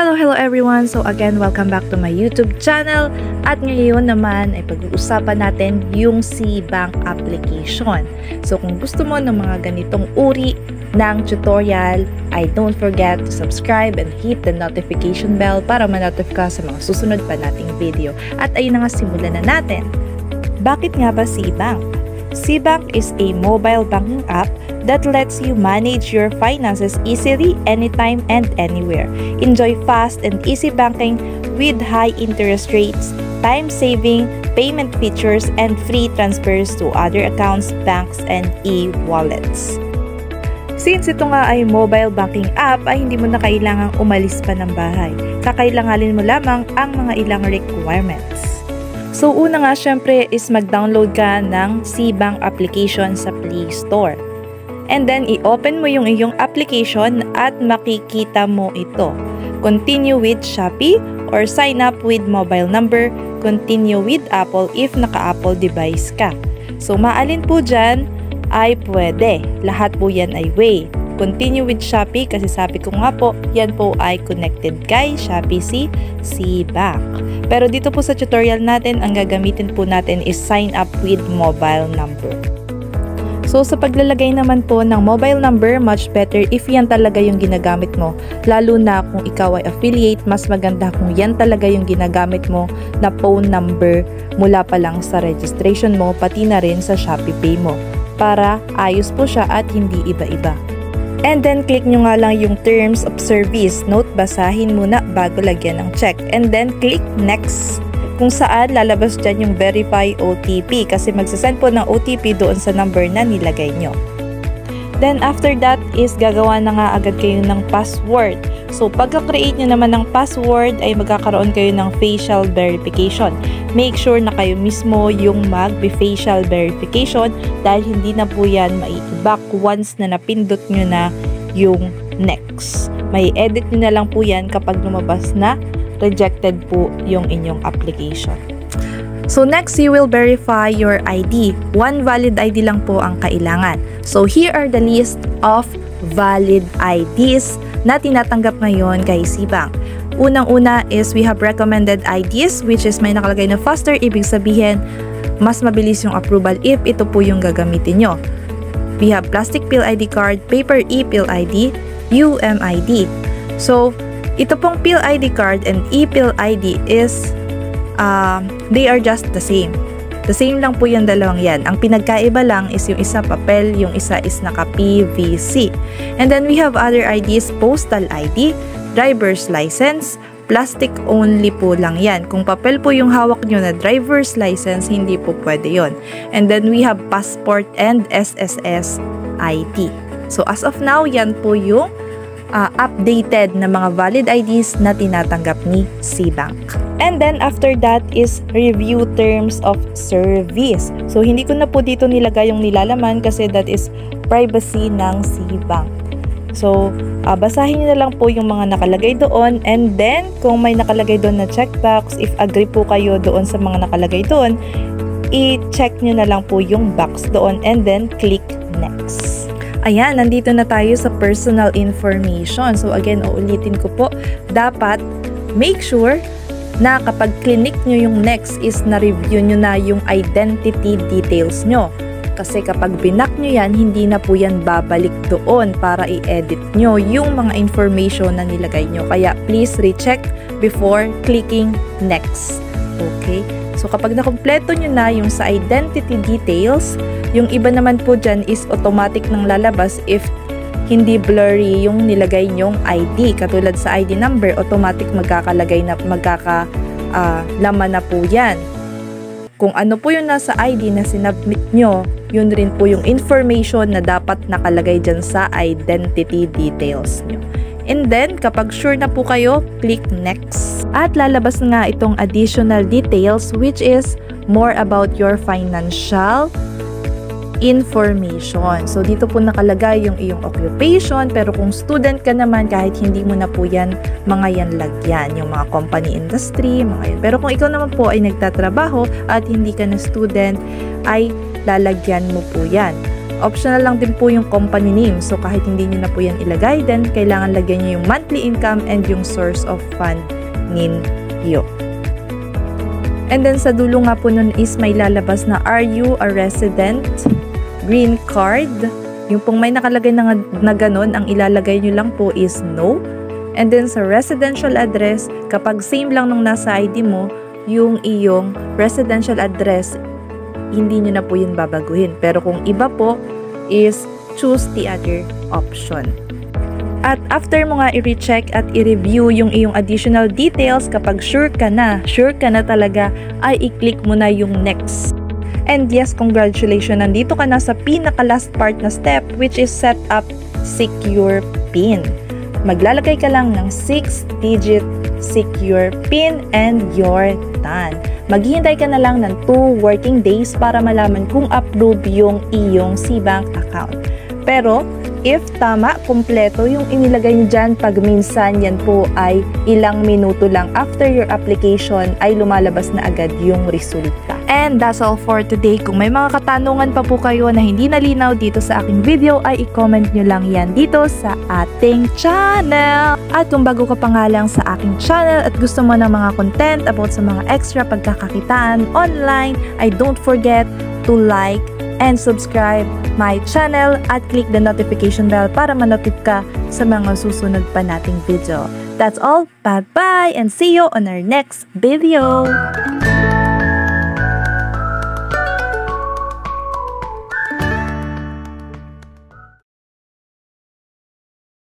Hello everyone! So again, welcome back to my YouTube channel. At ngayon naman ay pag-uusapan natin yung SeaBank application. So kung gusto mo ng mga ganitong uri ng tutorial, ay don't forget to subscribe and hit the notification bell para ma-notify ka sa mga susunod pa nating video. At ayun na nga, simulan na natin. Bakit nga ba SeaBank? SeaBank is a mobile banking app that lets you manage your finances easily, anytime, and anywhere. Enjoy fast and easy banking with high interest rates, time-saving payment features, and free transfers to other accounts, banks, and e-wallets. Since ito nga ay mobile banking app, ay hindi mo na kailangang umalis pa ng bahay. Kakailanganin mo lamang ang mga ilang requirements. So una nga syempre is mag-download ka ng SeaBank application sa Play Store. And then, i-open mo yung iyong application at makikita mo ito. Continue with Shopee or sign up with mobile number. Continue with Apple if naka-Apple device ka. So, maalin po dyan ay pwede. Lahat po yan ay way. Continue with Shopee kasi sabi ko nga po, yan po ay connected kay Shopee SeaBank. Pero dito po sa tutorial natin, ang gagamitin po natin is sign up with mobile number. So, sa paglalagay naman po ng mobile number, much better if yan talaga yung ginagamit mo. Lalo na kung ikaw ay affiliate, mas maganda kung yan talaga yung ginagamit mo na phone number mula pa lang sa registration mo, pati na rin sa Shopee Pay mo. Para ayos po siya at hindi iba-iba. And then, click nyo nga lang yung terms of service. Note, basahin muna bago lagyan ng check. And then, click next. Kung saan lalabas dyan yung verify OTP kasi magsasend po ng OTP doon sa number na nilagay nyo. Then after that is gagawa na nga agad kayo ng password. So pagka-create nyo naman ng password ay magkakaroon kayo ng facial verification. Make sure na kayo mismo yung mag-facial verification dahil hindi na po yan mai-back once na napindot nyo na yung next. May edit nyo na lang po yan kapag lumabas na rejected po yung inyong application. So next, you will verify your ID. One valid ID lang po ang kailangan. So here are the list of valid IDs na tinatanggap ngayon kay SeaBank. Unang-una is we have recommended IDs which is may nakalagay na faster, ibig sabihin mas mabilis yung approval if ito po yung gagamitin nyo. We have plastic PIL ID card, paper e-PIL ID, UMID. So ito pong PIL ID card and e-PIL ID is, they are just the same. The same lang po yung dalawang yan. Ang pinagkaiba lang is yung isa papel, yung isa is naka-PVC. And then we have other IDs, postal ID, driver's license, plastic only po lang yan. Kung papel po yung hawak nyo na driver's license, hindi po pwede yon. And then we have passport and SSS ID. So as of now, yan po yung updated na mga valid IDs na tinatanggap ni SeaBank. And then after that is review terms of service. So hindi ko na po dito nilagay yung nilalaman kasi that is privacy ng SeaBank. So basahin niyo na lang po yung mga nakalagay doon, and then kung may nakalagay doon na checkbox, if agree po kayo doon sa mga nakalagay doon, i-check niyo na lang po yung box doon and then click next. Ayan, nandito na tayo sa personal information. So again, uulitin ko po, dapat make sure na kapag clinic nyo yung next is na-review nyo na yung identity details nyo. Kasi kapag binak nyo yan, hindi na po yan babalik doon para i-edit nyo yung mga information na nilagay nyo. Kaya please recheck before clicking next. Okay? So kapag nakumpleto nyo na yung sa identity details, yung iba naman po dyan is automatic nang lalabas if hindi blurry yung nilagay nyong ID. Katulad sa ID number, automatic magkakalagay na, magkakalaman na po yan. Kung ano po yung nasa ID na sinubmit nyo, yun rin po yung information na dapat nakalagay dyan sa identity details nyo. And then, kapag sure na po kayo, click next. At lalabas nga itong additional details which is more about your financial information. So, dito po nakalagay yung iyong occupation, pero kung student ka naman, kahit hindi mo na po yan, mga yan lagyan. Yung mga company industry, mga yan. Pero kung ikaw naman po ay nagtatrabaho at hindi ka na student, ay lalagyan mo po yan. Optional lang din po yung company name. So kahit hindi nyo na po yan ilagay, then kailangan lagyan nyo yung monthly income and yung source of fund ninyo. And then sa dulo nga po nun is may lalabas na are you a resident? Green card. Yung pong may nakalagay na ganon, ang ilalagay nyo lang po is no. And then sa residential address, kapag same lang nung nasa ID mo, yung iyong residential address, hindi nyo na po yun babaguhin. Pero kung iba po, is choose the other option. At after mo nga i-recheck at i-review yung iyong additional details, kapag sure ka na talaga, ay i-click mo na yung next. And yes, congratulations, nandito ka na sa pinaka-last part na step, which is set up secure PIN. Maglalagay ka lang ng 6-digit secure PIN and you're done. Maghihintay ka na lang ng 2 working days para malaman kung approve yung iyong Cbank account. Pero, if tama, kumpleto yung inilagay nyo dyan, pag minsan yan po ay ilang minuto lang after your application ay lumalabas na agad yung resulta. And that's all for today. Kung may mga katanungan pa po kayo na hindi nalinaw dito sa aking video, ay i-comment nyo lang yan dito sa ating channel. At kung bago ka pa nga lang sa aking channel at gusto mo ng mga content about sa mga extra pagkakakitaan online, ay don't forget to like and subscribe my channel at click the notification bell para ma-notify ka sa mga susunod pa nating video. That's all. Bye-bye and see you on our next video.